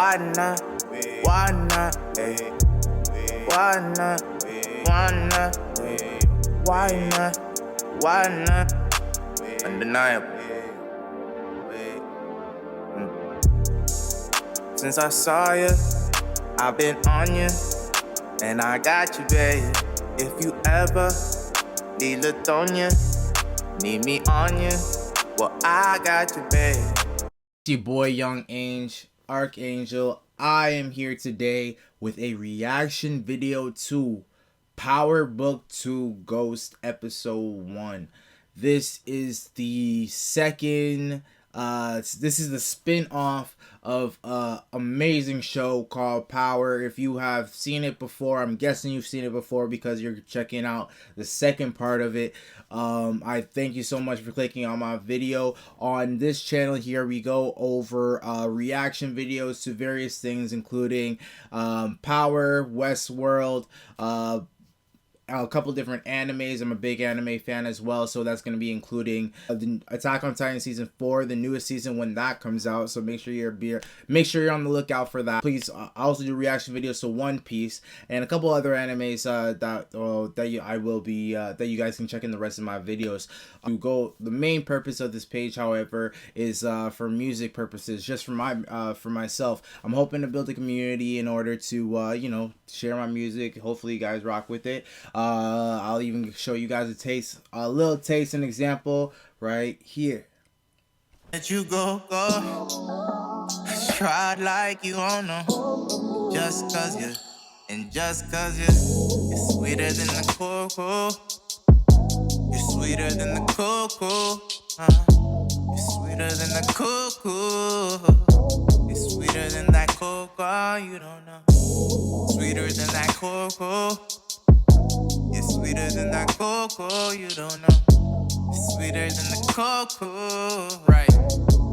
Why not? Why not? Ay. Why not? Why not? Ay. Why not? Why not? Undeniable. Since I saw you, I've been on you, and I got you, babe. If you ever need Latonia, need me on you, well, I got you, babe. It's your boy Young Angel, Archangel. I am here today with a reaction video to Power Book 2 Ghost Episode 1. This is the second, this is the spin-off of an amazing show called Power. If you have seen it before, I'm guessing you've seen it before because you're checking out the second part of it. I thank you so much for clicking on my video. On this channel here, we go over reaction videos to various things, including Power, Westworld, a couple different animes. I'm a big anime fan as well, so that's going to be including the Attack on Titan season 4, the newest season when that comes out. So make sure you're on the lookout for that. Please, I also do reaction videos to One Piece and a couple other animes that you guys can check in the rest of my videos. The main purpose of this page, however, is for music purposes, just for myself. I'm hoping to build a community in order to share my music. Hopefully you guys rock with it. I'll even show you guys a little taste, an example right here. Let you go. Tried like you don't know. Just cause you're sweeter than the cocoa. You're sweeter than the cocoa. You're sweeter than the cocoa. You're sweeter than that cocoa. You don't know. Sweeter than that cocoa. You're sweeter than that cocoa, you don't know. You're sweeter than the cocoa, right?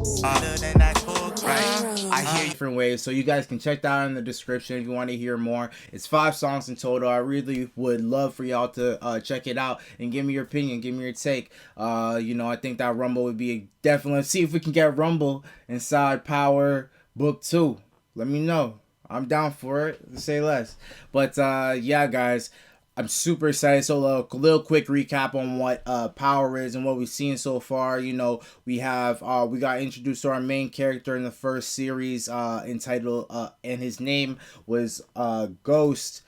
Sweeter than that cocoa, right? I hear different ways, so you guys can check that out in the description if you want to hear more. It's 5 songs in total. I really would love for y'all to check it out and give me your opinion, give me your take. I think that Rumble would be definitely. Let's see if we can get Rumble inside Power Book 2. Let me know. I'm down for it, to say less. But yeah, guys, I'm super excited. So a little quick recap on what Power is and what we've seen so far. We got introduced to our main character in the first series, entitled and his name was Ghost.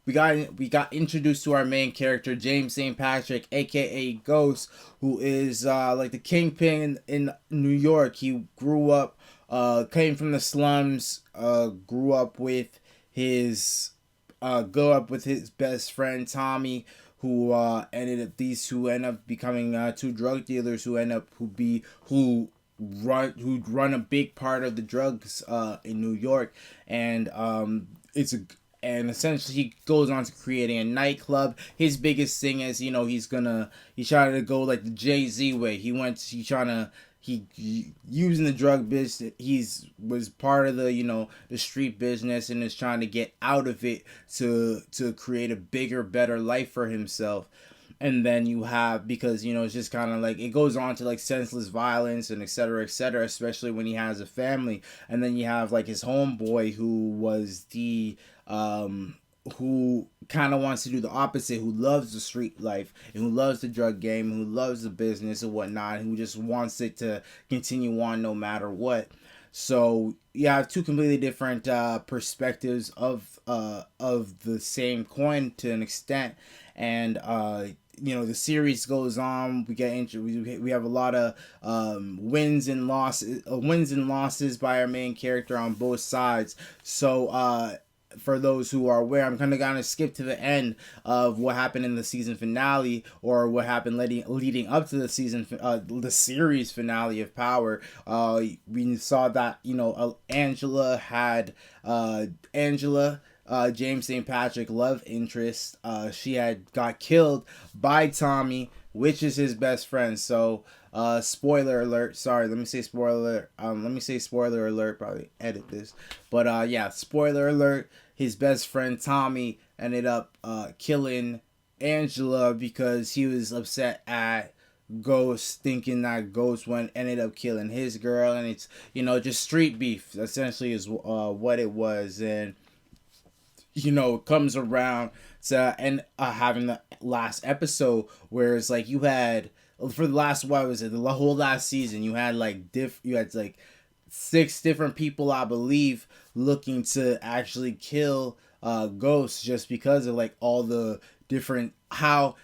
We got introduced to our main character, James St. Patrick, aka Ghost, who is like the kingpin in New York. He grew up, came from the slums, grew up with his best friend Tommy, who end up becoming 2 drug dealers who run a big part of the drugs in New York, and essentially he goes on to creating a nightclub. His biggest thing is, he's trying to go like the Jay-Z way. He using the drug business. Was part of the street business and is trying to get out of it to create a bigger, better life for himself. And then you have, because it's just kind of like it goes on to like senseless violence and etc., especially when he has a family. And then you have like his homeboy who was who kind of wants to do the opposite, who loves the street life and who loves the drug game, who loves the business and whatnot, who just wants it to continue on no matter what. So you have 2 completely different perspectives of the same coin to an extent. And the series goes on. We have a lot of wins and losses by our main character on both sides. So for those who are aware, I'm kind of gonna skip to the end of what happened in the season finale, or what happened leading up to the series finale of Power. We saw that Angela had James St. Patrick love interest. She had got killed by Tommy, which is his best friend. So spoiler alert. Sorry, let me say spoiler. Spoiler alert. Probably edit this, but yeah, spoiler alert. His best friend Tommy ended up killing Angela because he was upset at Ghost, thinking that Ghost ended up killing his girl, and it's, you know, just street beef essentially is what it was. And you know, it comes around to and having the last episode where it's like you had for the last, what was it, the whole last season, you had like you had like 6 different people, I believe, looking to actually kill Ghost, just because of like all the different, how,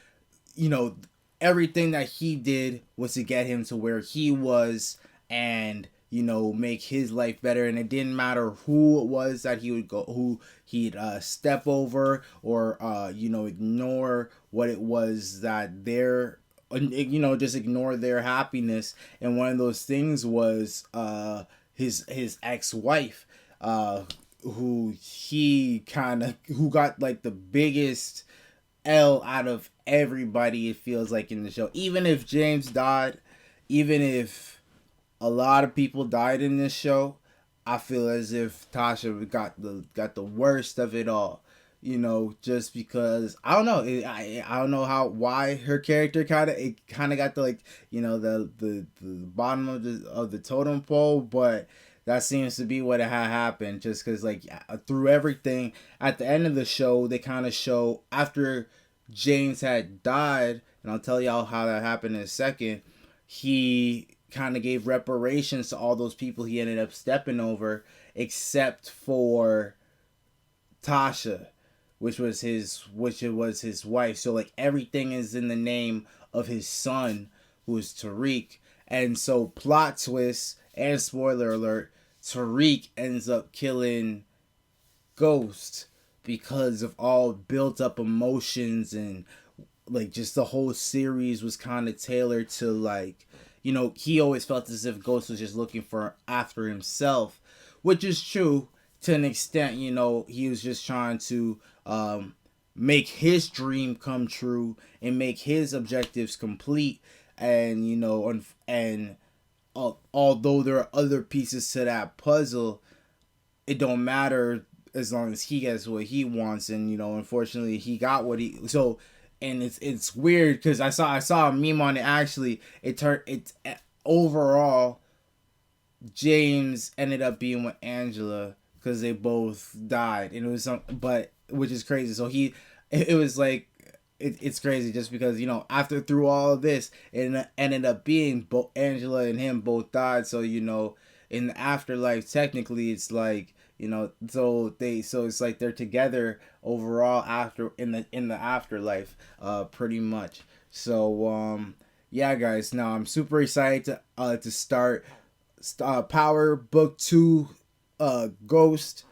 you know, everything that he did was to get him to where he was, and, you know, make his life better. And it didn't matter who it was that he would go, who he'd step over, or you know, ignore what it was that they're, you know, just ignore their happiness. And one of those things was his ex-wife, who he kind of, who got like the biggest L out of everybody, it feels like, in the show. Even if James died, even if a lot of people died in this show, I feel as if Tasha got the worst of it all. You know, just because I don't know, I don't know why her character kind of got the, like, you know, the bottom of the totem pole, but that seems to be what had happened. Just because, like, through everything at the end of the show, they kind of show after James had died, and I'll tell y'all how that happened in a second. He kind of gave reparations to all those people he ended up stepping over, except for Tasha, which was his wife. So like everything is in the name of his son, who is Tariq. And so, plot twist and spoiler alert, Tariq ends up killing Ghost because of all built up emotions, and like just the whole series was kind of tailored to, like, you know, he always felt as if Ghost was just looking for after himself, which is true to an extent. You know, he was just trying to make his dream come true and make his objectives complete. And, you know, and although there are other pieces to that puzzle, it don't matter as long as he gets what he wants. And, you know, unfortunately, he got what he so. And it's weird because I saw a meme on it. Actually, it's overall, James ended up being with Angela because they both died, and it was but which is crazy. So it was like, it's crazy just because, you know, after through all of this, it ended up being both Angela and him both died. So, you know, in the afterlife, technically, it's like, you know, so it's like they're together overall after in the afterlife, pretty much. So yeah, guys, now I'm super excited to start Power Book 2, Ghost,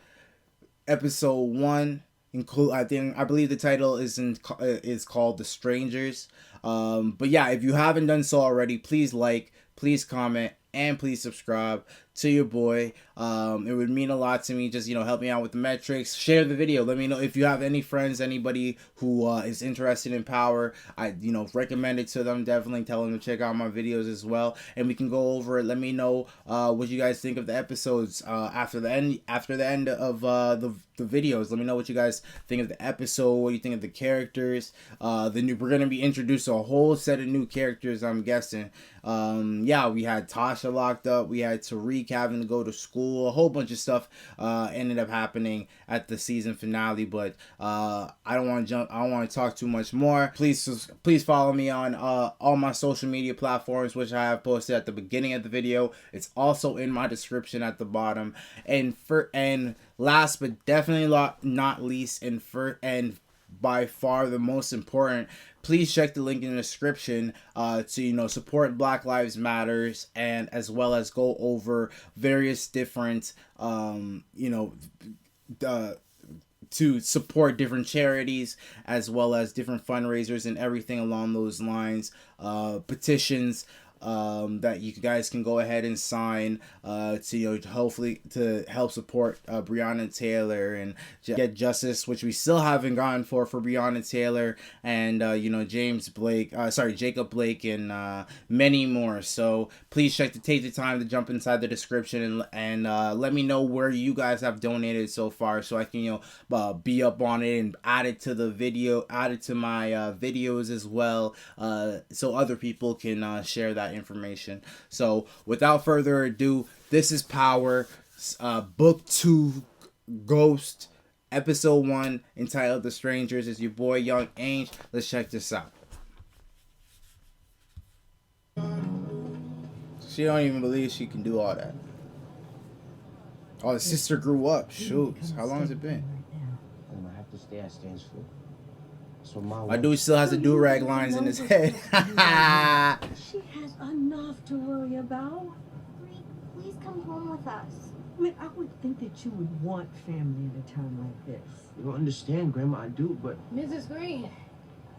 episode 1. I believe the title is called The Strangers. But yeah, if you haven't done so already, please like, please comment, and please subscribe to your boy. It would mean a lot to me. Just, you know, help me out with the metrics. Share the video. Let me know if you have any friends, anybody who is interested in Power. I, you know, recommend it to them. Definitely tell them to check out my videos as well, and we can go over it. Let me know what you guys think of the episodes after the end of the videos. Let me know what you guys think of the episode. What do you think of the characters? We're gonna be introduced to a whole set of new characters, I'm guessing. Yeah, we had Tasha locked up. We had Tariq having to go to school. A whole bunch of stuff ended up happening at the season finale. But I don't want to talk too much more. Please follow me on all my social media platforms, which I have posted at the beginning of the video. It's also in my description at the bottom. And last but definitely not least, and by far the most important, please check the link in the description to, you know, support Black Lives Matters, and as well as go over various different you know, to support different charities, as well as different fundraisers and everything along those lines, petitions, that you guys can go ahead and sign to hopefully to help support Breonna Taylor and get justice, which we still haven't gotten for Breonna Taylor and Jacob Blake and many more. So please take the time to jump inside the description and let me know where you guys have donated so far, so I can be up on it and add it to the video, add it to my videos as well, so other people can share that information. So without further ado, this is Power, Book 2, Ghost, Episode 1, entitled The Strangers. It's your boy Young Angel. Let's check this out. She don't even believe she can do all that. Oh, the sister grew up. Shoot, how long has it been? I'm gonna have to stay at Stansfield. So my dude still has the do-rag lines in his head. She has enough to worry about. Please come home with us. I mean, I would think that you would want family at a time like this. You don't understand, Grandma. I do, but Mrs. Green,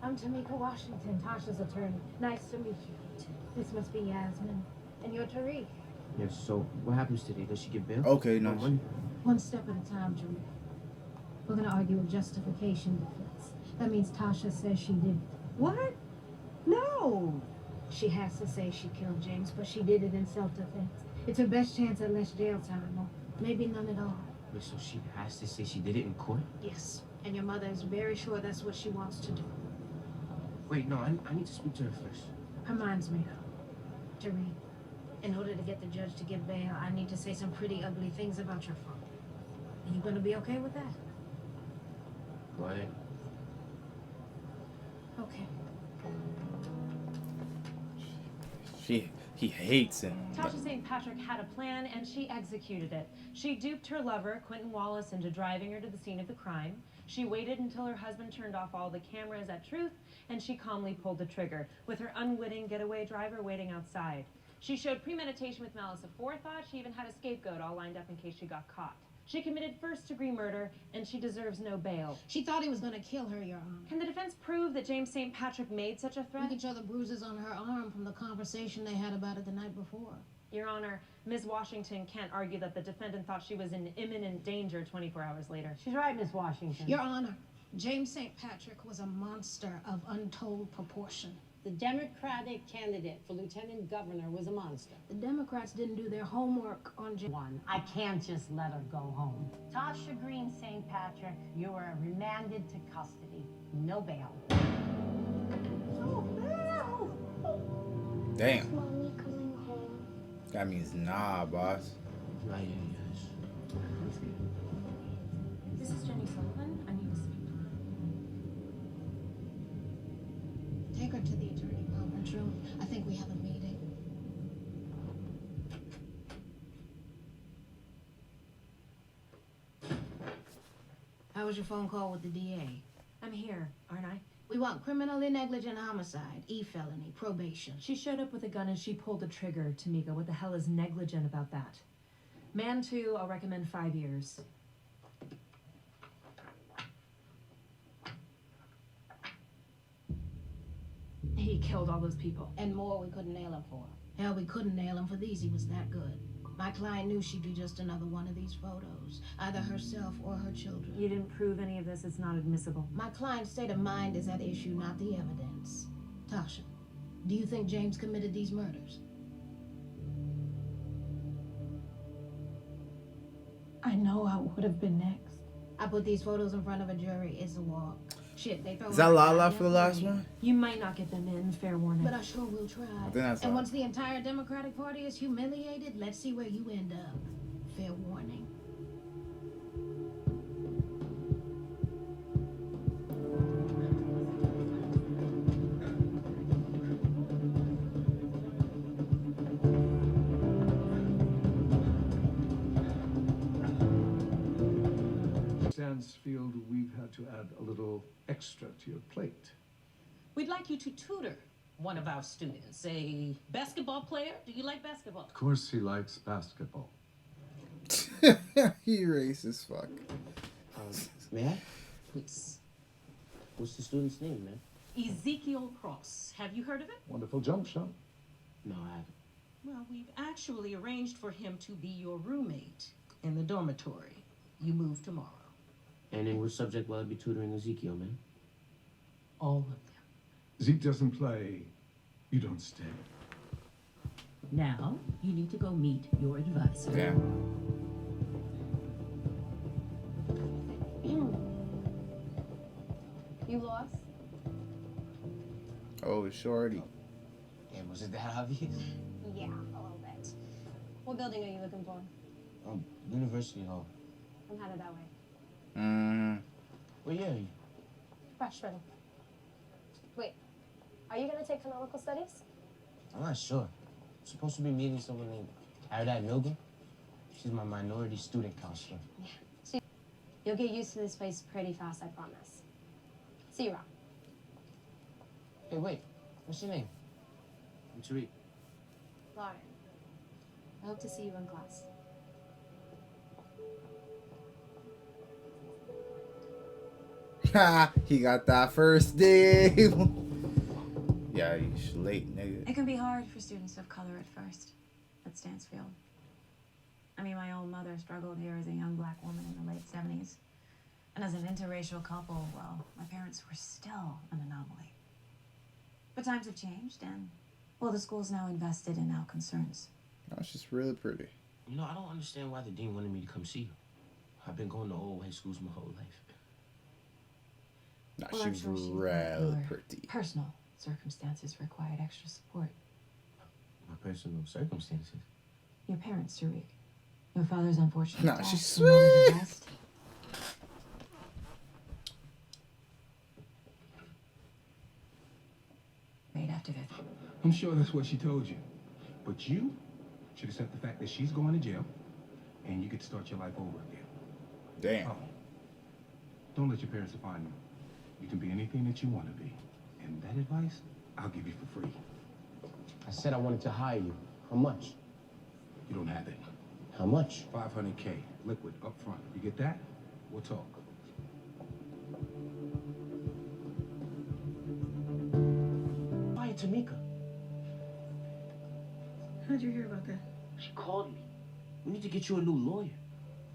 I'm Tamika Washington, Tasha's attorney. Nice to meet you. This must be Yasmin. And you're Tariq. yes. So what happens today? Does she get bail? Okay, No nice. money. One step at a time, Tariq. We're gonna argue a justification defense. That means Tasha says she did. What? No. She has to say she killed James, but she did it in self-defense. It's her best chance at less jail time, or maybe none at all. Wait, so she has to say she did it in court? Yes, and your mother is very sure that's what she wants to do. Wait, no. I need to speak to her first. Her mind's made up. Tariq, in order to get the judge to give bail, I need to say some pretty ugly things about your father. Are you gonna be okay with that? Go ahead. Okay. He hates him. Tasha St. Patrick had a plan and she executed it. She duped her lover, Quentin Wallace, into driving her to the scene of the crime. She waited until her husband turned off all the cameras at Truth, and she calmly pulled the trigger, with her unwitting getaway driver waiting outside. She showed premeditation with malice aforethought. She even had a scapegoat all lined up in case she got caught. She committed first-degree murder, and she deserves no bail. She thought he was gonna kill her, Your Honor. Can the defense prove that James St. Patrick made such a You threat? can show the bruises on her arm from the conversation they had about it the night before. Your Honor, Ms. Washington can't argue that the defendant thought she was in imminent danger 24 hours later. She's right, Miss Washington. Your Honor, James St. Patrick was a monster of untold proportion. The Democratic candidate for lieutenant governor was a monster. The Democrats didn't do their homework on James. I can't just let her go home. Tasha Green St. Patrick, you are remanded to custody. No bail. Damn. Mommy coming home. That means nah, boss. Right here, yes. This is Jenny Sullivan. I need to speak to her. Take her to the attorney conference room. I think we have a meeting. How was your phone call with the DA? I'm here, aren't I? We want criminally negligent homicide, e-felony, probation. She showed up with a gun and she pulled the trigger, Tamika. What the hell is negligent about that? Man 2, I'll recommend 5 years. He killed all those people. And more we couldn't nail him for. Hell, we couldn't nail him for these. He was that good. My client knew she'd be just another one of these photos, either herself or her children. You didn't prove any of this. It's not admissible. My client's state of mind is at issue, not the evidence. Tasha, do you think James committed these murders? I know I would have been next. I put these photos in front of a jury. It's a walk. Shit, they throw. Is that her Lala goddamn for the last party. one? You might not get them in. Fair warning. But I sure will try. think that's And all. once the entire Democratic Party is humiliated, let's see where you end up. Fair warning. Stansfield, we've had to add a little extra to your plate. We'd like you to tutor one of our students, a basketball player. Do you like basketball? Of course, he likes basketball. He racist fuck. May I? Please. What's the student's name, man? Ezekiel Cross. Have you heard of him? Wonderful jump shot. No, I haven't. Well, we've actually arranged for him to be your roommate in the dormitory. You move tomorrow. And in what subject will I be tutoring Ezekiel, man? All of them. Zeke doesn't play. You don't stay. Now, you need to go meet your advisor. Yeah. You lost? Oh, shorty. Damn, was it that obvious? Yeah, a little bit. What building are you looking for? University Hall. I'm headed that way. Well, yeah. Freshman. Wait, are you gonna take canonical studies? I'm not sure. I'm supposed to be meeting someone named Aradad Noga. She's my minority student counselor. Yeah. You'll get used to this place pretty fast, I promise. See you around. Hey, wait. What's your name? I'm Tariq. Lauren. I hope to see you in class. He got that first day. Yeah, he's late, nigga. It can be hard for students of color at first at Stansfield. I mean, my own mother struggled here as a young black woman in the late 70s. And as an interracial couple, well, my parents were still an anomaly. But times have changed, and, well, the school's now invested in our concerns. Oh, she's really pretty. You know, I don't understand why the dean wanted me to come see you. I've been going to old white schools my whole life. Nah, Well, I'm she's sure she really your pretty. personal circumstances required extra support. My personal circumstances. Your parents, Tariq. Your father's unfortunate Nah, death, she's and all of the sweet. rest. Right after that. I'm sure that's what she told you. But you should accept the fact that she's going to jail, and you get to start your life over again. Damn. Oh. Don't let your parents define you. You can be anything that you want to be. And that advice, I'll give you for free. I said I wanted to hire you. How much? You don't have it. How much? $500K, liquid, up front. You get that? We'll talk. Why, Tamika? How'd you hear about that? She called me. We need to get you a new lawyer.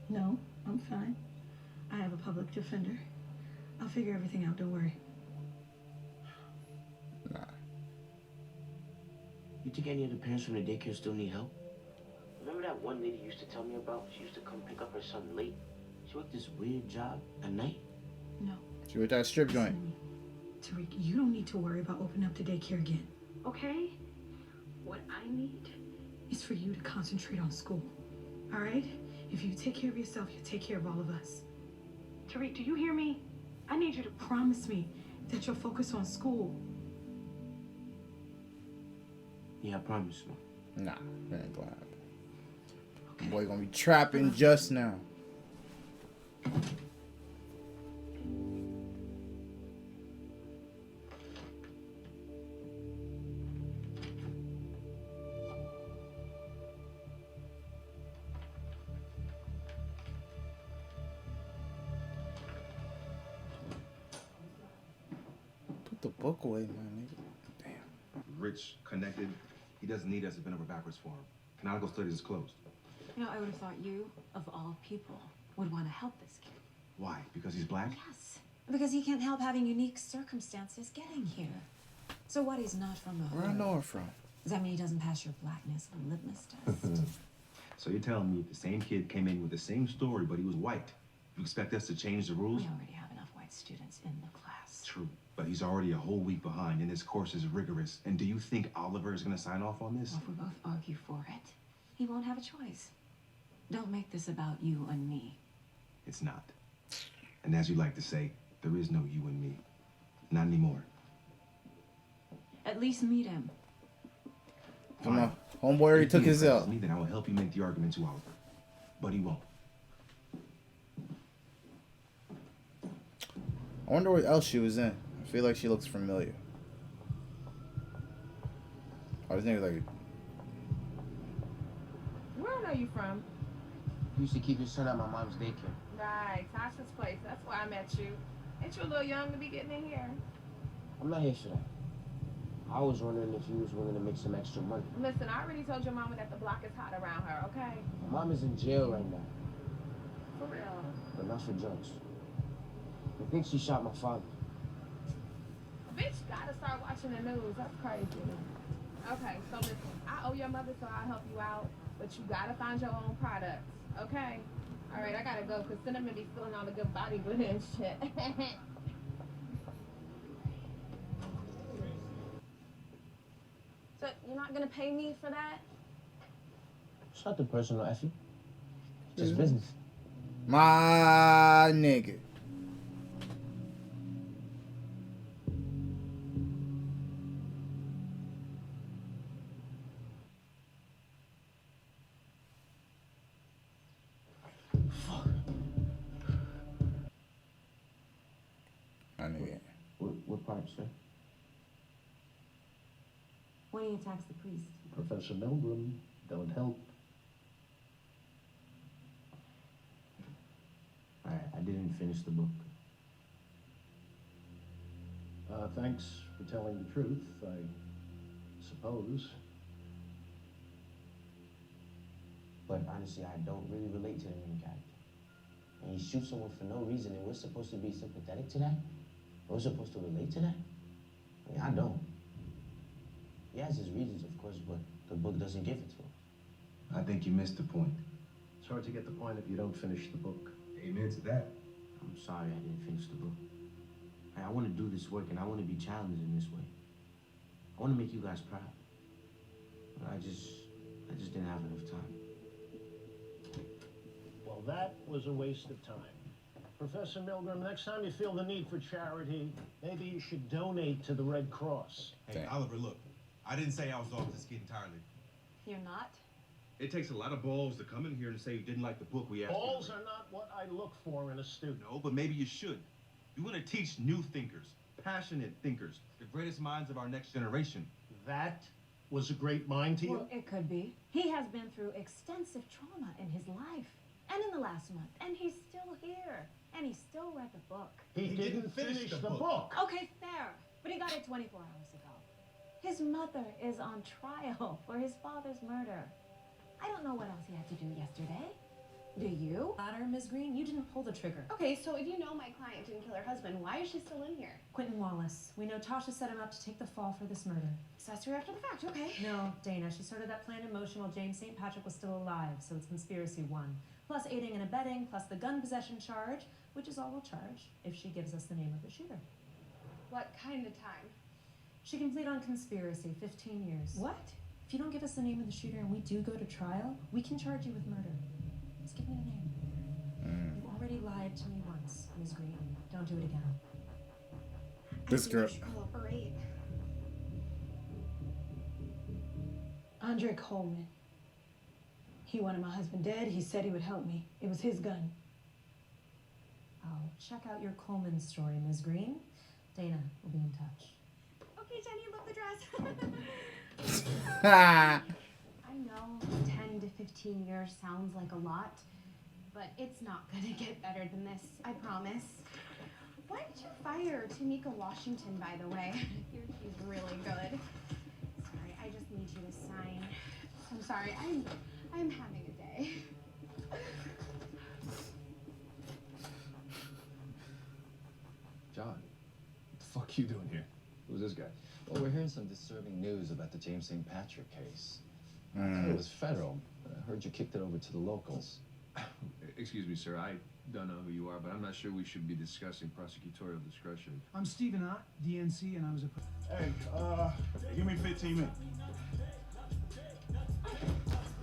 No, I'm fine. I have a public defender. I'll figure everything out, don't worry. Nah. You think any of the parents from the daycare still need help? Remember that one lady you used to tell me about? She used to come pick up her son late. She worked this weird job at night. No. She with that strip joint. Listen, Tariq, you don't need to worry about opening up the daycare again, okay? What I need is for you to concentrate on school, all right? If you take care of yourself, you take care of all of us. Tariq, do you hear me? I need you to promise me that you'll focus on school. Yeah, I promise, man. Nah, that ain't gonna happen. Boy gonna be trapping just now. Put the book away, man. Damn. Rich, connected. He doesn't need us to bend over backwards for him. Canonical Studies is closed. You know, I would have thought you, of all people, would want to help this kid. Why? Because he's black? Yes. Because he can't help having unique circumstances getting here. So what, he's not from the hood? Where I know her from? Does that mean he doesn't pass your blackness litmus test? So you're telling me if the same kid came in with the same story, but he was white, you expect us to change the rules? We already have enough white students in the class. True, but he's already a whole week behind, and this course is rigorous. And do you think Oliver is gonna sign off on this? Well, if we both argue for it, he won't have a choice. Don't make this about you and me. It's not. And as you like to say, there is no you and me. Not anymore. At least meet him. Come on. Homeboy already took his L. Me, then I will help you make the argument to Oliver. But he won't. I wonder what else she was in. I feel like she looks familiar. I was thinking like, Where are you from? You used to keep your son at my mom's daycare. Right, Tasha's place. That's where I met you. Ain't you a little young to be getting in here? I'm not here for that. I was wondering if you was willing to make some extra money. Listen, I already told your mama that the block is hot around her, okay? My mom is in jail right now, For real. but not for drugs. I think she shot my father. Bitch, gotta start watching the news. That's crazy. Okay, so listen, I owe your mother, so I'll help you out, but you gotta find your own products, okay? All right, I gotta go, because Cinnamon be stealing all the good body glue and shit. So you're not gonna pay me for that? It's not the personal, Effie. Just business. My nigga. What part, sir? When he attacks the priest. Professor Milgram, don't help. Alright, I didn't finish the book. Thanks for telling the truth, I suppose. But honestly, I don't really relate to the main character. And he shoots someone for no reason, and we're supposed to be sympathetic to that? We're supposed to relate to that? I mean, I don't. He has his reasons, of course, but the book doesn't give it to him. I think you missed the point. It's hard to get the point if you don't finish the book. Amen to that. I'm sorry I didn't finish the book. I want to do this work, and I want to be challenged in this way. I want to make you guys proud. But I just didn't have enough time. Well, that was a waste of time. Professor Milgram, next time you feel the need for charity, maybe you should donate to the Red Cross. Hey, Oliver, look. I didn't say I was off this kid entirely. You're not? It takes a lot of balls to come in here and say you didn't like the book we asked you to Balls read. are not what I look for in a student. No, but maybe you should. You want to teach new thinkers, passionate thinkers, the greatest minds of our next generation. That was a great mind to you? Well, it could be. He has been through extensive trauma in his life and in the last month, and he's still here, and he still read the book. He didn't finish the book. Okay, fair, but he got it 24 hours ago. His mother is on trial for his father's murder. I don't know what else he had to do yesterday. Do you? Ladder, Ms. Green, you didn't pull the trigger. Okay, so if you know my client didn't kill her husband, why is she still in here? Quentin Wallace. We know Tasha set him up to take the fall for this murder. Accessory after the fact, okay. No, Dana. She started that plan in motion while James St. Patrick was still alive, so it's conspiracy 1. Plus aiding and abetting, plus the gun possession charge, which is all we'll charge if she gives us the name of the shooter. What kind of time? She can plead on conspiracy, 15 years. What? If you don't give us the name of the shooter and we do go to trial, we can charge you with murder. Just give me the name. You already lied to me once, Ms. Green. Don't do it again. This girl. Cooperate. Andre Coleman. He wanted my husband dead. He said he would help me. It was his gun. I'll check out your Coleman story, Ms. Green. Dana will be in touch. Okay, Jenny, love the dress. Ah. I know 10 to 15 years sounds like a lot, but it's not gonna get better than this, I promise. Why did you fire Tamika Washington, by the way? She's really good. Sorry, I just need you to sign. I'm sorry, I'm having a day. John, what the fuck you doing here? Who's this guy? Well, we're hearing some disturbing news about the James St. Patrick case. I thought it was federal, but I heard you kicked it over to the locals. Excuse me, sir. I don't know who you are, but I'm not sure we should be discussing prosecutorial discretion. I'm Stephen Ott, DNC, and I was a... Hey, give me 15 minutes.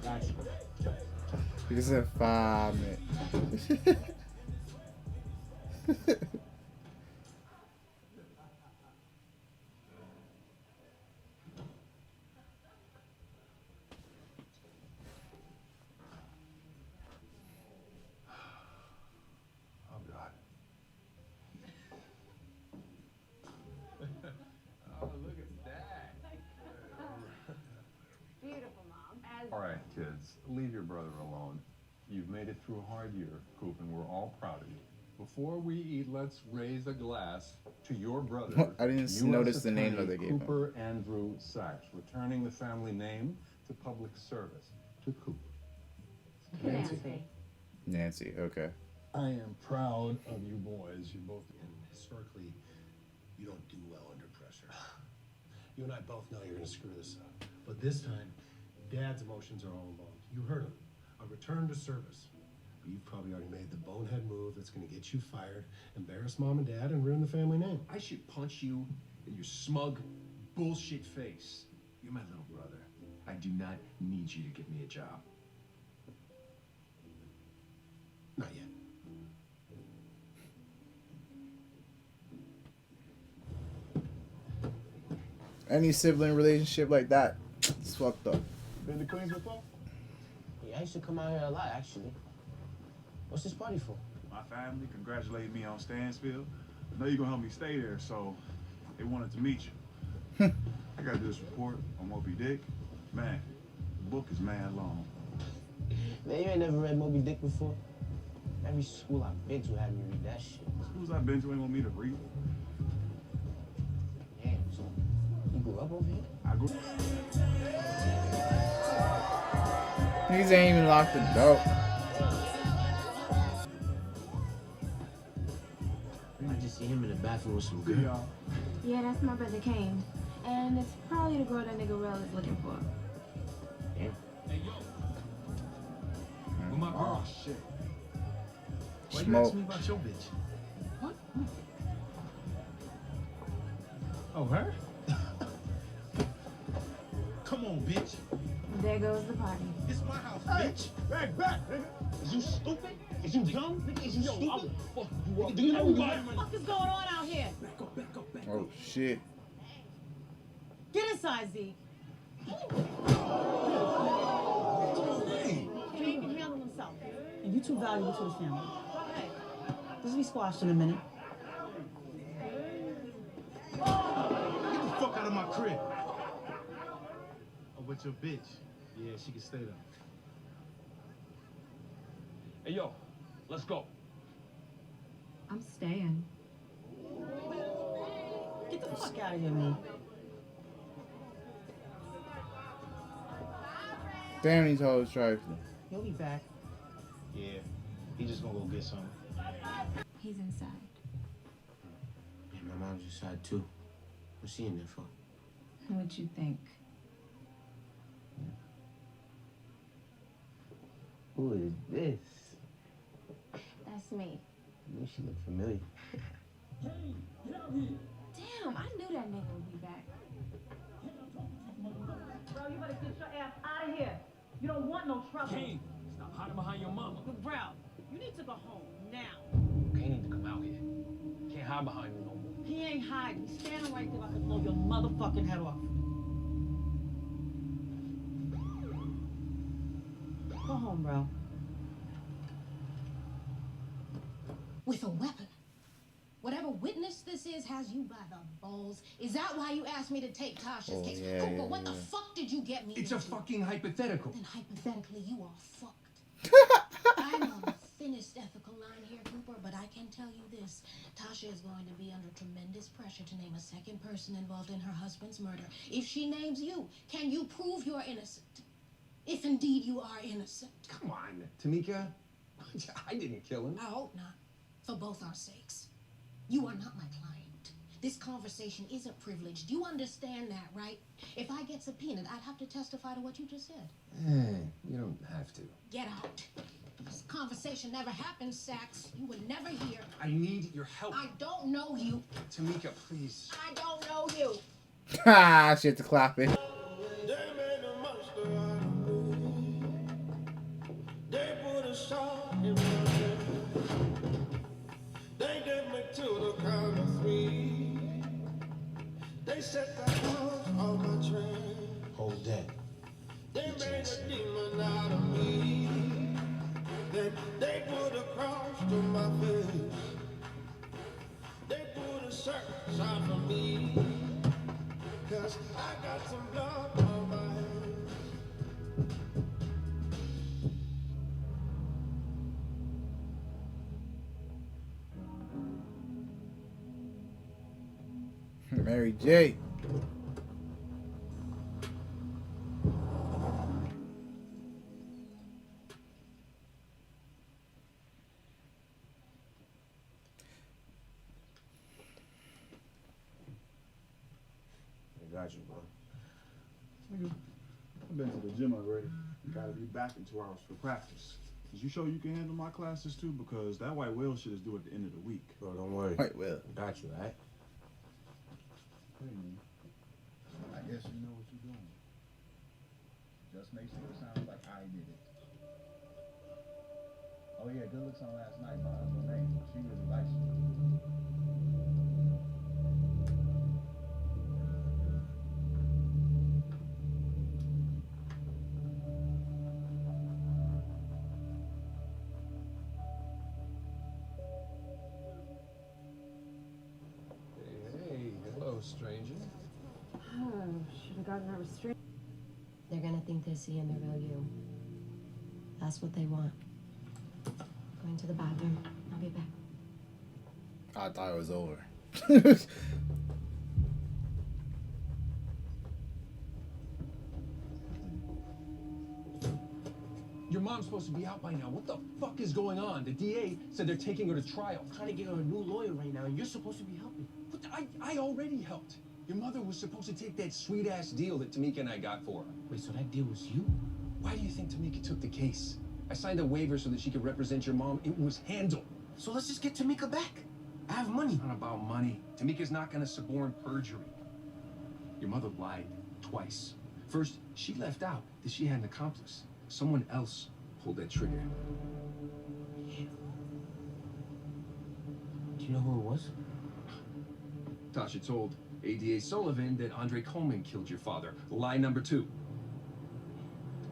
Gotcha. He said 5 minutes. Oh, God. Oh, look at that. Beautiful, Mom. As All right, kids, leave your brother alone. You've made it through a hard year, Coop, and we're all proud of you. Before we eat, let's raise a glass to your brother. I didn't U.S. notice the name Attorney that they gave him. Cooper Andrew Sachs, returning the family name to public service. To Cooper. Nancy, okay. I am proud of you boys. You both, and historically, you don't do well under pressure. You and I both know you're gonna screw this up. But this time, Dad's emotions are all involved. You heard him. A return to service. But you've probably already made the bonehead move that's gonna get you fired, embarrass Mom and Dad, and ruin the family name. I should punch you in your smug bullshit face. You're my little brother. I do not need you to give me a job. Not yet. Any sibling relationship like that, it's fucked up. Been to Queens before? Yeah, I used to come out here a lot, actually. What's this party for? My family congratulated me on Stansfield. I know you're gonna help me stay there, so they wanted to meet you. I gotta do this report on Moby Dick. Man, the book is mad long. Man, you ain't never read Moby Dick before? Every school I've been to had me read that shit. Schools I've been to ain't want me to read. Damn, so you grew up over here? I grew These ain't even locked the door. I just see him in the bathroom with some girl. Yeah, that's my brother Kane. And it's probably the girl that nigga Rel is looking for. Damn. Hey, yo. Where my girl? Oh, shit. Why you Smoke. asking me about your bitch? What? Oh, her? Come on, bitch. There goes the party. It's my house, bitch. Back, nigga. Is you stupid? Is you dumb? Nigga, is you stupid? Fuck you up. Do you know What the fuck is going on out here? Oh shit. Get inside, Zeke. Jane can handle himself. And you too valuable to the family. Go ahead. This will be squashed in a minute. Get the fuck out of my crib. Oh, but your bitch. Yeah, she can stay there. Hey, yo, let's go. I'm staying. Get the fuck out of here, man. Damn, these hoes trifling. He'll be back. Yeah, he just gonna go get something. He's inside. Yeah, my mom's inside too. What's she in there for? What'd you think? Who is this? That's me. Ooh, she look familiar. Damn, I knew that nigga would be back. Bro, you better get your ass out of here. You don't want no trouble. Kane, stop hiding behind your mama. Look, bro, you need to go home now. Kane need to come out here. Can't hide behind me no more. He ain't hiding. He's standing right there. I can blow your motherfucking head off. Go home, bro. With a weapon. Whatever witness this is has you by the balls. Is that why you asked me to take Tasha's case? yeah, Cooper, yeah, what the yeah. fuck did you get me It's a into? fucking hypothetical. Then hypothetically, you are fucked. I'm on the thinnest ethical line here, Cooper, but I can tell you this. Tasha is going to be under tremendous pressure to name a second person involved in her husband's murder. If she names you, can you prove you're innocent? If indeed you are innocent. Come on, Tamika. I didn't kill him. I hope not. For both our sakes. You are not my client. This conversation isn't privileged. You understand that, right? If I get subpoenaed, I'd have to testify to what you just said. You don't have to. Get out. This conversation never happened, Sax. You would never hear. I need your help. I don't know you. Tamika, please. I don't know you. Ha! Shit to clap it. They put a shot in my head. They get me to the count of 3. They set the house on my train. Hold that. They made a demon out of me. Then they put a cross to my face. They put a search out for me. 'Cause I got some blood on my hands. Mary J. I got you, bro. Nigga, I've been to the gym already. Gotta be back in 2 hours for practice. Is you sure you can handle my classes too? Because that white whale shit is due at the end of the week. Bro, don't worry. White whale. Got you, right? I guess you know what you're doing. Just make sure it sounds like I did it. Oh yeah, good looks on last night. My husband's name. She really likes you. Hey, hello, stranger. Should have gotten her restraint. They're gonna think they're seeing the real you. That's what they want. Going to the bathroom. I'll be back. I thought it was over. Your mom's supposed to be out by now. What the fuck is going on? The DA said they're taking her to trial. I'm trying to get her a new lawyer right now, and you're supposed to be helping. What I already helped. Your mother was supposed to take that sweet-ass deal that Tamika and I got for her. Wait, so that deal was you? Why do you think Tamika took the case? I signed a waiver so that she could represent your mom. It was handled. So let's just get Tamika back. I have money. Not about money. Tamika's not gonna suborn perjury. Your mother lied twice. First, she left out that she had an accomplice. Someone else pulled that trigger. Do you know who it was? Tasha told ADA Sullivan that Andre Coleman killed your father. Lie number 2.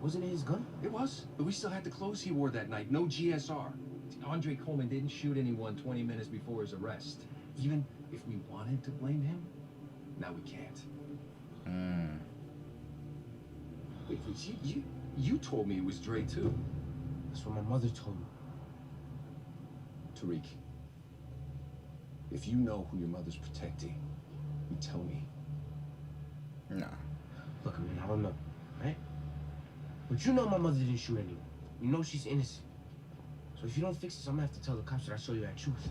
Wasn't it his gun? It was, but we still had the clothes he wore that night. No GSR. Andre Coleman didn't shoot anyone 20 minutes before his arrest. Even if we wanted to blame him, now we can't. Wait, you told me it was Dre too. That's what my mother told me. Tariq, if you know who your mother's protecting, you tell me. Nah. Look, I mean, I don't know, right? But you know my mother didn't shoot anyone. You know she's innocent. So if you don't fix this, I'm gonna have to tell the cops that I saw you at truth.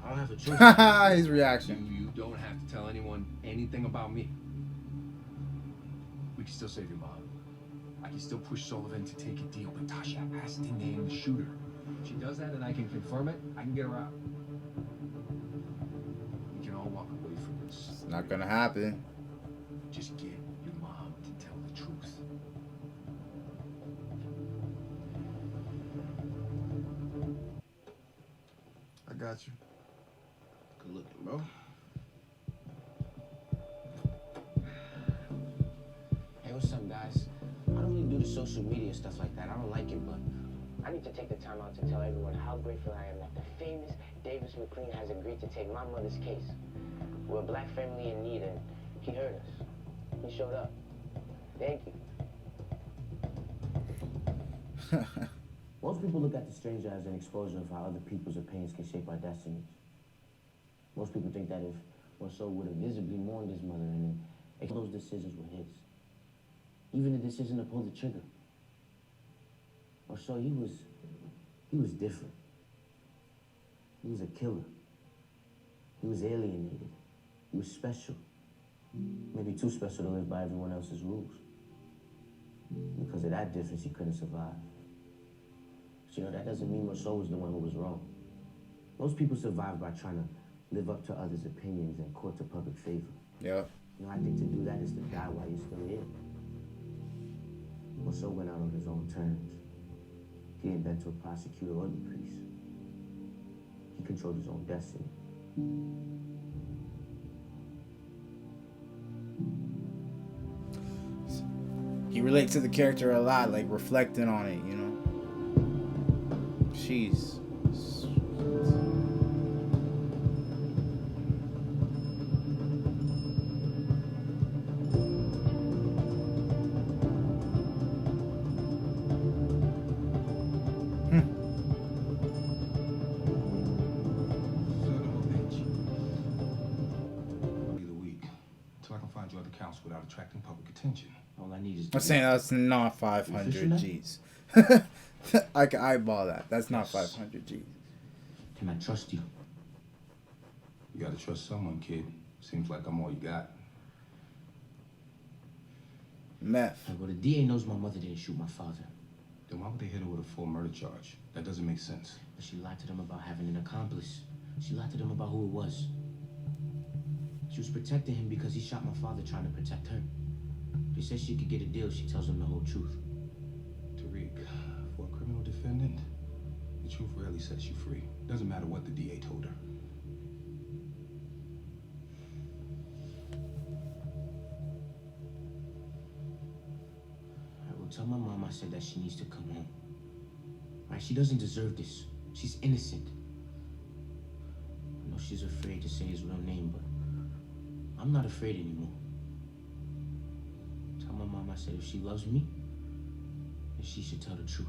I don't have a choice. His reaction. You don't have to tell anyone anything about me. We can still save your mom. I can still push Sullivan to take a deal, but Tasha has to name the shooter. If she does that and I can confirm it, I can get her out. We can all walk away from this. It's not gonna happen. Just get your mom to tell the truth. I got you. Good looking, bro. Hey, what's up, guys? I don't really do the social media stuff like that. I don't like it, but I need to take the time out to tell everyone how grateful I am that the famous Davis McLean has agreed to take my mother's case. We're a black family in need, and he heard us. He showed up. Thank you. Most people look at the stranger as an exposure of how other people's opinions can shape our destinies. Most people think that if Marceau would have visibly mourned his mother and then those decisions were his. Even the decision to pull the trigger. Marceau, he was different. He was a killer. He was alienated. He was special. Maybe too special to live by everyone else's rules. Because of that difference, he couldn't survive. But you know, that doesn't mean Marceau was the one who was wrong. Most people survive by trying to live up to others' opinions and court to public favor. Yeah. You know, I think to do that is to die while you're still here. Marceau went out on his own terms. He didn't bend to a prosecutor or the priest. He controlled his own destiny. He relates to the character a lot, like reflecting on it, you know. Jeez. All I need is. I'm saying that's not 500 G's. I can eyeball that. That's not 500 G's. Can I trust you? You gotta trust someone, kid. Seems like I'm all you got. Meth. Well, the DA knows my mother didn't shoot my father. Then why would they hit her with a full murder charge? That doesn't make sense. But she lied to them about having an accomplice. She lied to them about who it was. She was protecting him because he shot my father trying to protect her. They said she could get a deal if she tells them the whole truth. Tariq, for a criminal defendant, the truth rarely sets you free. Doesn't matter what the DA told her. I will tell my mom I said that she needs to come home. Right? She doesn't deserve this. She's innocent. I know she's afraid to say his real name, but I'm not afraid anymore. Tell my mom I said if she loves me, then she should tell the truth.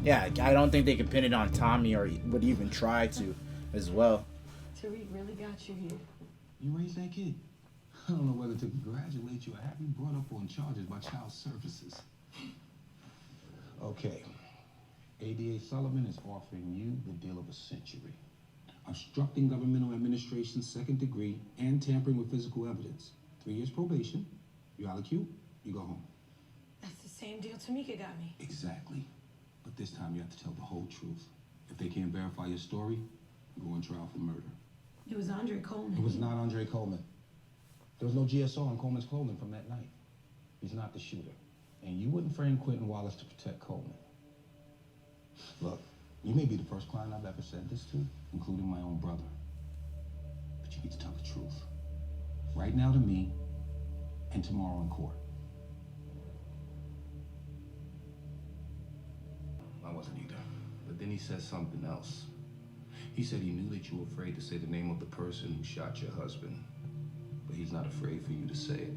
Yeah, I don't think they could pin it on Tommy or would even try to as well. Tariq really got you here. You raised that kid? I don't know whether to congratulate you or have you brought up on charges by child services. Okay. ADA Sullivan is offering you the deal of a century. Obstructing governmental administration, 2nd degree, and tampering with physical evidence. 3 years probation. You allocute, you go home. That's the same deal Tamika got me. Exactly. But this time you have to tell the whole truth. If they can't verify your story, you go on trial for murder. It was Andre Coleman. It was not Andre Coleman. There was no GSO on Coleman's clothing from that night. He's not the shooter. And you wouldn't frame Quentin Wallace to protect Coleman. Look, you may be the first client I've ever said this to, including my own brother. But you need to tell the truth. Right now to me, and tomorrow in court. I wasn't either. But then he said something else. He said he knew that you were afraid to say the name of the person who shot your husband. But he's not afraid for you to say it.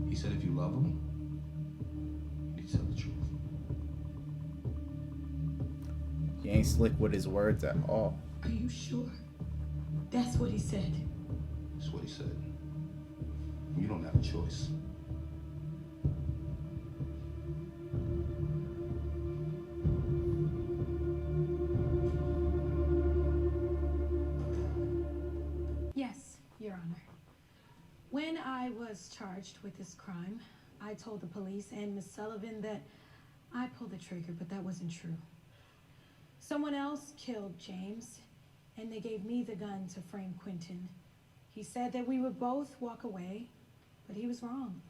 He said if you love him, you need to tell the truth. He ain't slick with his words at all. Are you sure? That's what he said. That's what he said. You don't have a choice. Yes, Your Honor. When I was charged with this crime, I told the police and Miss Sullivan that I pulled the trigger, but that wasn't true. Someone else killed James, and they gave me the gun to frame Quentin. He said that we would both walk away, but he was wrong.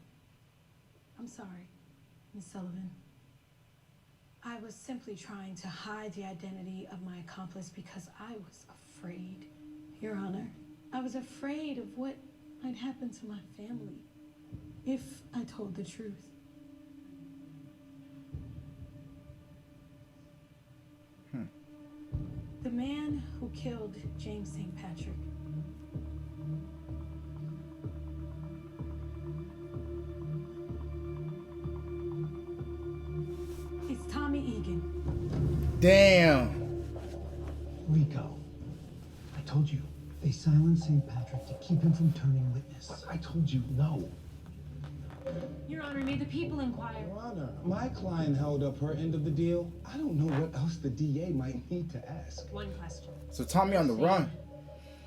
I'm sorry, Miss Sullivan. I was simply trying to hide the identity of my accomplice because I was afraid, Your Honor. I was afraid of what might happen to my family if I told the truth. The man who killed James St. Patrick is Tommy Egan. Damn. Rico, I told you, they silenced St. Patrick to keep him from turning witness. I told you no. Your Honor, may the people inquire. Your Honor, my client held up her end of the deal. I don't know what else the DA might need to ask. One question. So Tommy on the run.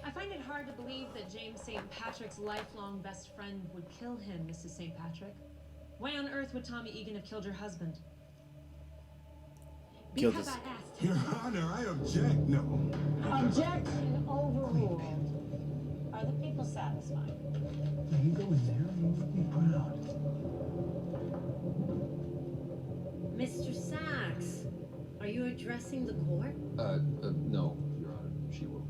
I find it hard to believe that James St. Patrick's lifelong best friend would kill him, Mrs. St. Patrick. Why on earth would Tommy Egan have killed your husband? Killed Because his- I asked. Your Honor, I object. No. Objection overruled. Are the people satisfied? Now you go in there and you'll be proud. Mr. Sachs, are you addressing the court? No, Your Honor, she will.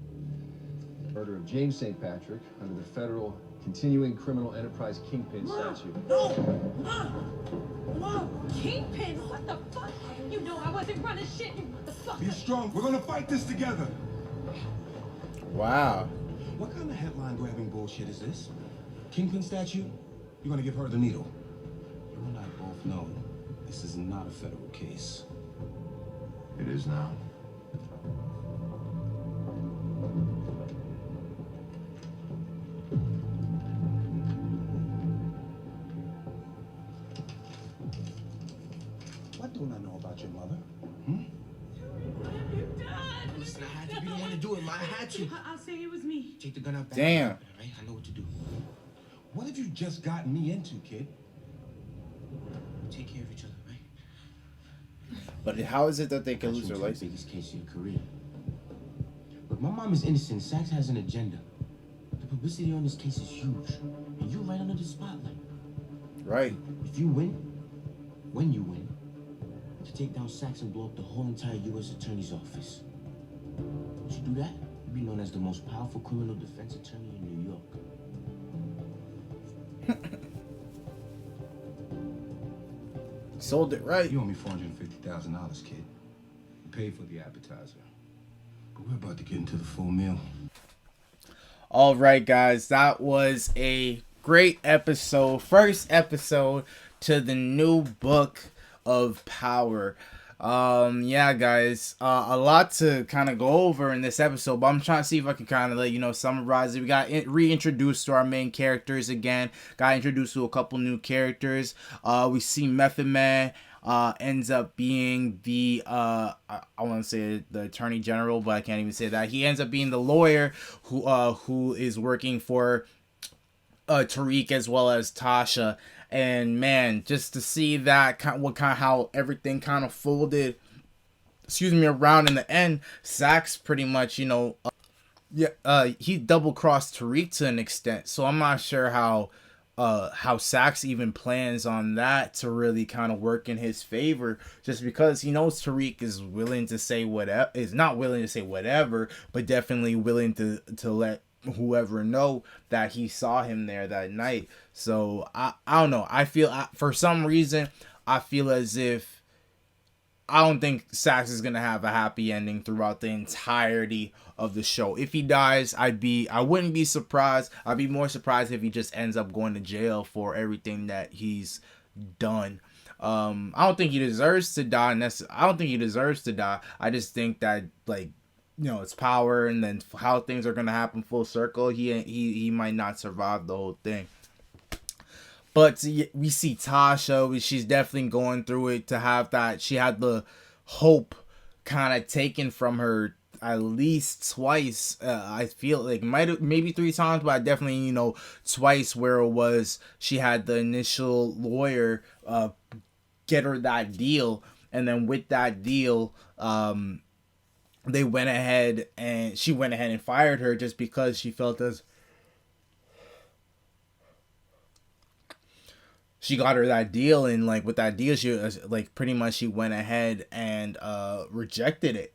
Murder of James St. Patrick under the federal continuing criminal enterprise kingpin statute. Mom! Kingpin? What the fuck? You know I wasn't running shit, you motherfucker! Be strong. We're gonna fight this together. Wow. What kind of headline-grabbing bullshit is this? Kingpin statute? You're gonna give her the needle. You and I both know this is not a federal case. It is now. I had to. I'll say it was me. Take the gun out back. Damn. All right, I know what to do. What have you just gotten me into, kid? Take care of each other, right? But how is it that they can lose their license? Biggest case of your career. Look, my mom is innocent. Sachs has an agenda. The publicity on this case is huge, and you're right under the spotlight. Right. If you win, when you win, to take down Sachs and blow up the whole entire U.S. Attorney's office. Once you do that, you'll be known as the most powerful criminal defense attorney in New York. Sold it right. You owe me $450,000, kid. You paid for the appetizer. But we're about to get into the full meal. All right, guys, that was a great episode. First episode to the new book of Power. Yeah, guys, a lot to kind of go over in this episode, but I'm trying to see if I can kind of let you know, summarize it. We got reintroduced to our main characters again. Got introduced to a couple new characters. We see Method Man ends up being the I want to say the Attorney General, but I can't even say that. He ends up being the lawyer who is working for Tariq as well as Tasha. And man, just to see that how everything kind of folded, around in the end, Sachs pretty much, he double crossed Tariq to an extent. So I'm not sure how Sachs even plans on that to really kind of work in his favor, just because he knows Tariq is willing to say whatever, is not willing to say whatever, but definitely willing to let whoever know that he saw him there that night. So I don't know. I feel for some reason I feel as if I don't think Sachs is gonna have a happy ending throughout the entirety of the show. If he dies, I wouldn't be surprised. I'd be more surprised if he just ends up going to jail for everything that he's done. I don't think he deserves to die. I don't think he deserves to die. I just think that, like, it's power, and then how things are gonna happen full circle. He might not survive the whole thing. But we see Tasha. She's definitely going through it. To have that, she had the hope kind of taken from her at least twice. I feel like maybe 3 times, but I definitely twice, where it was she had the initial lawyer get her that deal, and then with that deal, she went ahead and fired her just because she felt as she got her that deal, and like with that deal, she was like pretty much she went ahead and rejected it.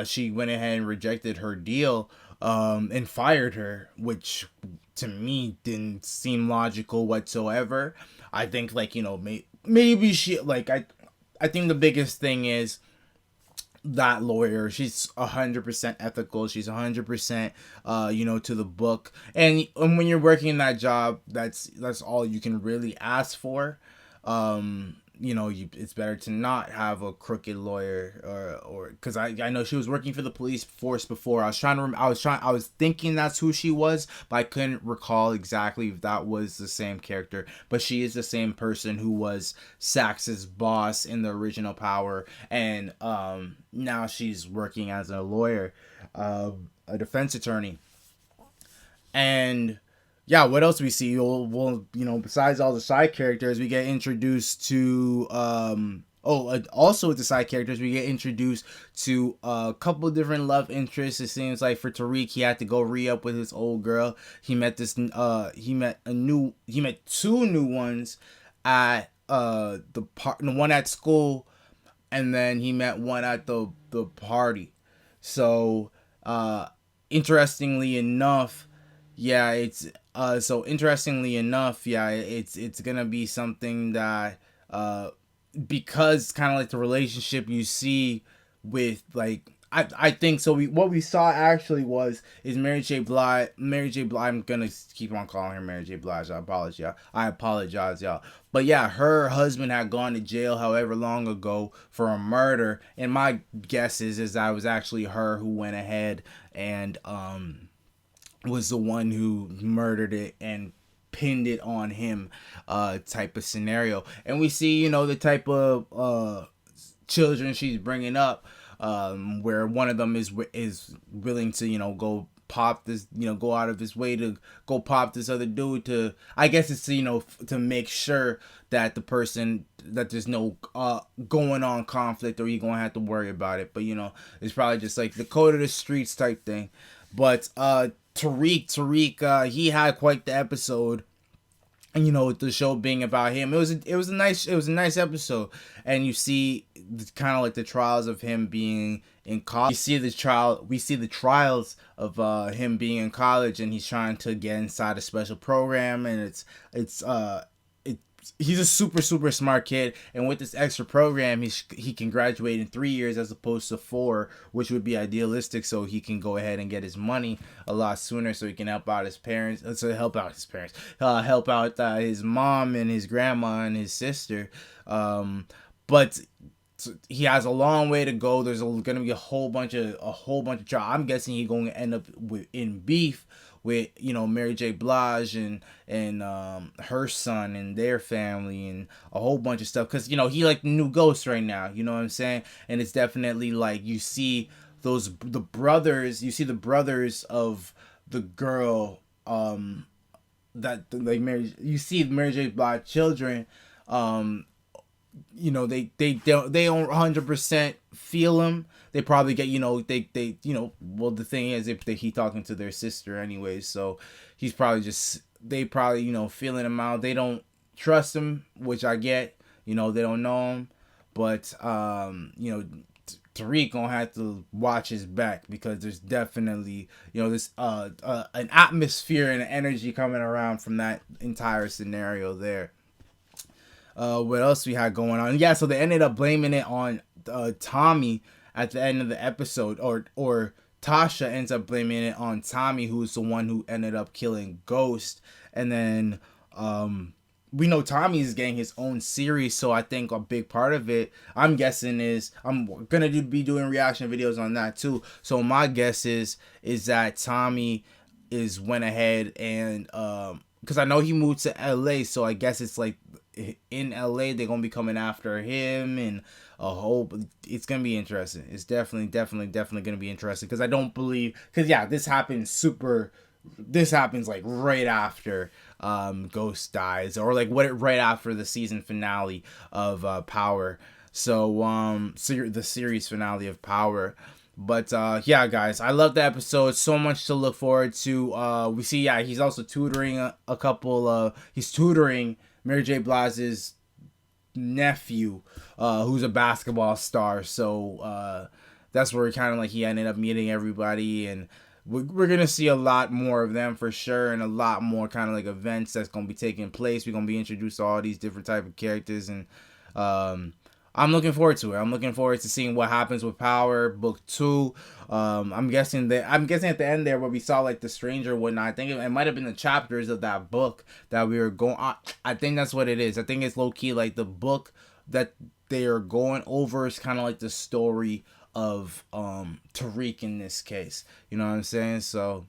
She went ahead and rejected her deal and fired her, which to me didn't seem logical whatsoever. I think maybe she I think the biggest thing is that lawyer, she's 100% ethical. She's 100% to the book, and when you're working in that job, that's all you can really ask for. It's better to not have a crooked lawyer, or because I know she was working for the police force before. I was thinking that's who she was, but I couldn't recall exactly if that was the same character. But she is the same person who was Sax's boss in the original Power, and now she's working as a lawyer, a defense attorney. And yeah, what else we see? We'll besides all the side characters, we get introduced to also with the side characters, we get introduced to a couple of different love interests. It seems like for Tariq, he had to go re-up with his old girl. He met two new ones at the one at school, and then he met one at the party. So interestingly enough, it's gonna be something that because kind of like the relationship you see with I think so. What we saw actually is Mary J. Blige. I'm gonna keep on calling her Mary J. Blige. I apologize, y'all. But yeah, her husband had gone to jail however long ago for a murder, and my guess is that it was actually her who went ahead and was the one who murdered it and pinned it on him, type of scenario. And we see the type of children she's bringing up. where one of them is willing to, you know, go pop this, you know, go out of his way to go pop this other dude to, I guess it's to, you know, to make sure that the person, that there's no going on conflict, or you're gonna have to worry about it. But you know, it's probably just like the code of the streets type thing. But Tariq, he had quite the episode. And you know, with the show being about him, it was a nice episode. And you see kind of like the trials of him being in college. We see the trials of him being in college, and he's trying to get inside a special program, and he's a super smart kid, and with this extra program, he can graduate in 3 years as opposed to 4, which would be idealistic, so he can go ahead and get his money a lot sooner, so he can help out his parents, help out his mom and his grandma and his sister. But he has a long way to go. There's gonna be a whole bunch of trial. I'm guessing he's going to end up in beef with, you know, Mary J. Blige and her son and their family and a whole bunch of stuff, because you know, he like the new Ghost right now, you know what I'm saying? And it's definitely like you see the brothers of the girl that like you see Mary J. Blige children, you know, they don't 100% feel him. They probably get, you know, they you know, well, the thing is, if he talking to their sister anyways, so he's probably they probably, you know, feeling him out. They don't trust him, which I get, you know, they don't know him, but you know, Tariq gonna have to watch his back, because there's definitely, you know, this an atmosphere and energy coming around from that entire scenario there. What else we had going on? Yeah, so they ended up blaming it on Tommy at the end of the episode, or Tasha ends up blaming it on Tommy, who's the one who ended up killing Ghost. And then we know Tommy's getting his own series, so I think a big part of it, I'm guessing, is I'm gonna be doing reaction videos on that too. So my guess is that Tommy went ahead and because I know he moved to LA, so I guess it's like in LA they're gonna be coming after him, and it's gonna be interesting. It's definitely gonna be interesting, because I don't believe, because yeah, this happens like right after Ghost dies, or like right after the season finale of Power. So the series finale of Power. But yeah, guys, I love the episode. So much to look forward to. We see, yeah, he's also tutoring he's tutoring Mary J. Blige's nephew, who's a basketball star. So that's where kind of like he ended up meeting everybody, and we're gonna see a lot more of them for sure, and a lot more kind of like events that's gonna be taking place. We're gonna be introduced to all these different type of characters, and I'm looking forward to it. I'm looking forward to seeing what happens with Power Book 2. I'm guessing at the end there where we saw like the stranger and whatnot, I think it might have been the chapters of that book that we were going on. I think that's what it is. I think it's low key like the book that they are going over is kind of like the story of Tariq in this case. You know what I'm saying? So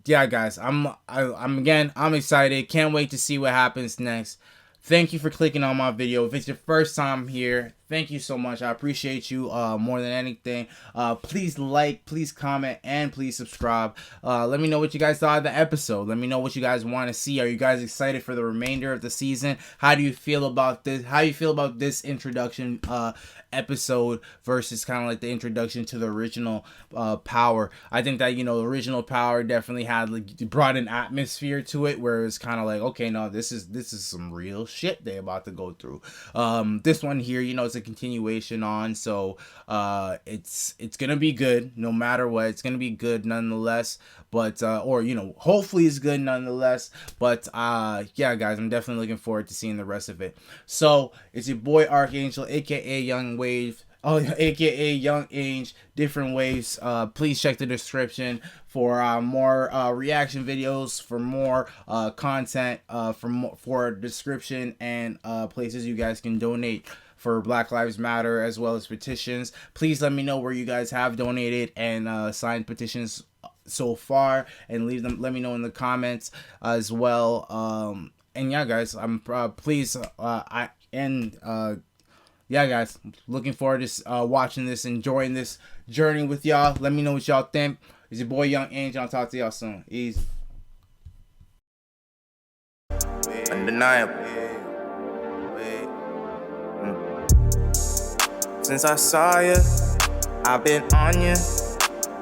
yeah, guys, I'm excited. Can't wait to see what happens next. Thank you for clicking on my video. If it's your first time here, thank you so much. I appreciate you more than anything. Please like, please comment, and please subscribe. Let me know what you guys thought of the episode. Let me know what you guys want to see. Are you guys excited for the remainder of the season? How do you feel about this? How do you feel about this introduction episode versus kind of like the introduction to the original Power? I think that, you know, the original Power definitely had like brought an atmosphere to it where it's kind of like, okay, no, this is some real shit they about to go through. This one here, you know, it's a continuation on, so it's gonna be good no matter what. It's gonna be good nonetheless, but or, you know, hopefully it's good nonetheless. But yeah, guys, I'm definitely looking forward to seeing the rest of it. So it's your boy Archangel, aka Young Wave, aka Young Ange, different waves. Please check the description for more reaction videos, for more content, for a description and places you guys can donate for Black Lives Matter, as well as petitions. Please let me know where you guys have donated and signed petitions so far, and let me know in the comments as well. And yeah, guys, please yeah, guys, looking forward to watching this, enjoying this journey with y'all. Let me know what y'all think. It's your boy Young Angel. I'll talk to y'all soon. Easy. Undeniable. Since I saw you, I've been on you,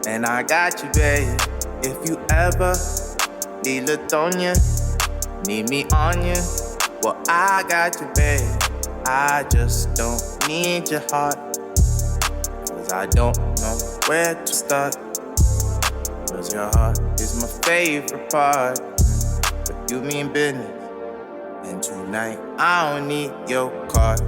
and I got you, babe. If you ever need Latonia, need me on you, well, I got you, babe. I just don't need your heart, 'cause I don't know where to start. 'Cause your heart is my favorite part, but you mean business. And tonight, I don't need your card.